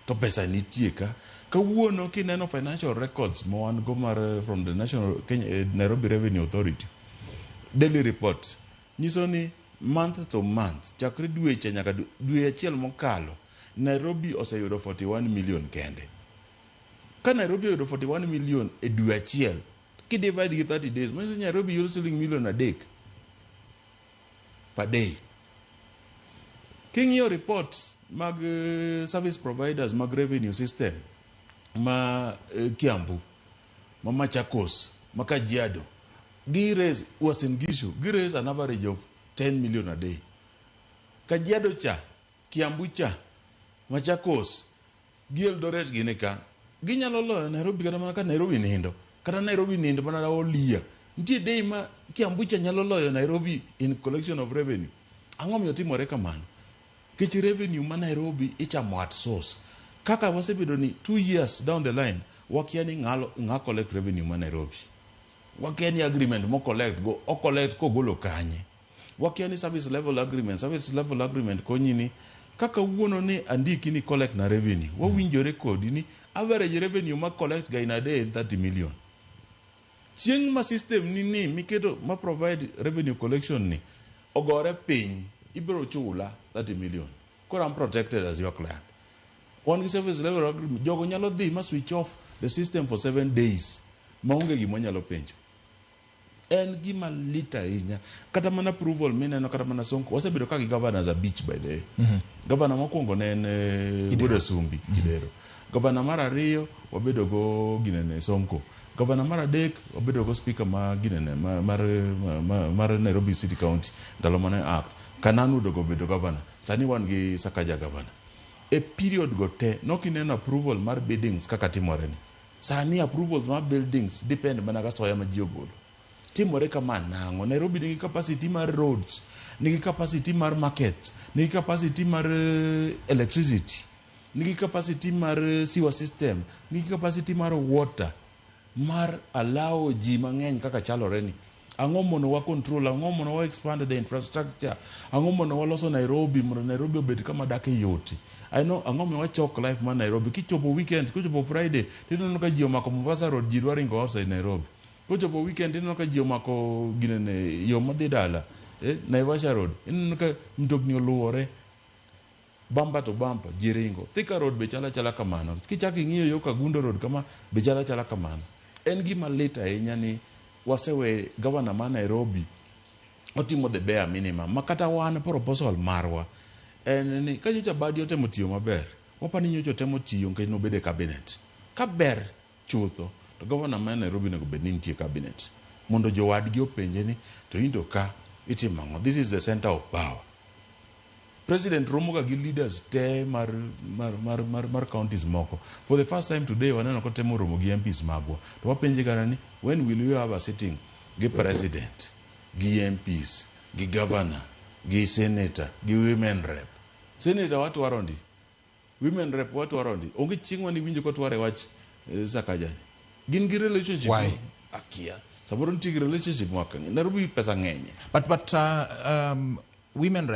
to pesa nitie ka kawuono kineno financial records mo wan go mar from the National Nairobi Revenue Authority daily report nyiso ni month to month chakre dweche nyaka dwe achiel mokalo Nairobi oseyudo 41 million kende. Ka Nairobi oyudo 41 million e dwe achiel kidivide gi 30 days means Nairobi yudo siling million adek per day. King'iyo reports mag service providers mag revenue system ma Kiambu, ma Machakos, ma Kajiado, raise Western Gishu, raise an average of 10 million a day. Kajiado cha, Kiambu cha, Machakos, Eldoret gine ka, ginyalo loyo Nairobi kata mana ka Nairobi nindo, kata Nairobi nindo mana olia. Nitie day ma Kiambu cha nyalo loyo Nairobi in collection of revenue. Ang'o miyo timore kamano? Kech revenue ma Nairobi ichamo at source. Kaka wasebedo ni 2 years down the line, wakia ni ng'a collect revenue ma Nairobi. Wakia ni agreement mo collect go, o collect ko golo kanye. Wakia ni service level agreement konyi ni kaka wuono ni andiki ni collect na revenue. Wawinjore kodi ni average revenue ma collect ga in a day 30 million. Chieng ma system ni miketo ma provide revenue collection ni ogore piny ibro chula 30 million. Kora I'm protected as your client. One service level agreement jogo nyalo dhi ma switch off the system for 7 days maonge gimo nyalo penjo. En gima lita inya kata mana approval mineno kata mana Sonko wasebedo ka gi governors a beach by the way. Governor mokwongo ne en Buda Sumbi Kidero. Governor mar ariyo wabedo go ginene Sonko. Governor mar adek wabedo go speaker ma ginene mar Nairobi City County ndalo mane act. Kananu dogo bedo governor. Sani wan gi Sakaja governor. A period go te nokineno approval mar buildings kaka timore ni. Sani approvals mar buildings depend mana ga soya ma jiogolo. Timore kama nango. Nairobi nigi capacity mar roads, nigi capacity mar markets, nigi capacity mar electricity, nigi capacity mar sewer system, nigi capacity mar water, mar allow ji mang'eny kaka chalore ni. Ang'o mono wa control, ang'o mono wa expand the infrastructure, ang'o mono wa loso Nairobi, mono Nairobi obed kama dake yoti. I know ang'o mono wa chok life ma Nairobi. Kichopo weekend, kichopo Friday, tineno ka ji omako Mombasa Road, ji dwa ringo outside Nairobi. Kichopo weekend, tineno ka ji omako ginene yo madhi dala, Naivasha Road, tineno ka mtokni oluwore bamba to bamba, ji ringo. Thika Road be chala kamano. Kichaki ing'iyo yo Kagundo Road kama be chala kamano. En gima lit ahinya ni wasewe governor ma Nairobi otimo the bare minimum makata wan proposal marwa en ni ka nyocha badi otemo tiyo maber wapani nyocha temo tiyo nikech nobede cabinet ka ber chutho to governor ma Nairobi nego bed ni nitie cabinet mondo jowadgi openje ni to indo ka itimo ang'o. This is the center of power. President Ramogi gi leaders te mar counties moko. For the first time today, waneno ko temo Ramogi MPs magwa. To wapenje gara ni, when will you have a sitting gi president, gi MPs, gi governor, gi senator, gi women rep. Senator watu warondi. Women rep watu warondi. Onge chieng' wani winjo ko tware wach Sakaja. Gin gi relationship. Why? Akia. Samoro ntie gi relationship mwaka. Nairobi pesa ng'enye. But women rep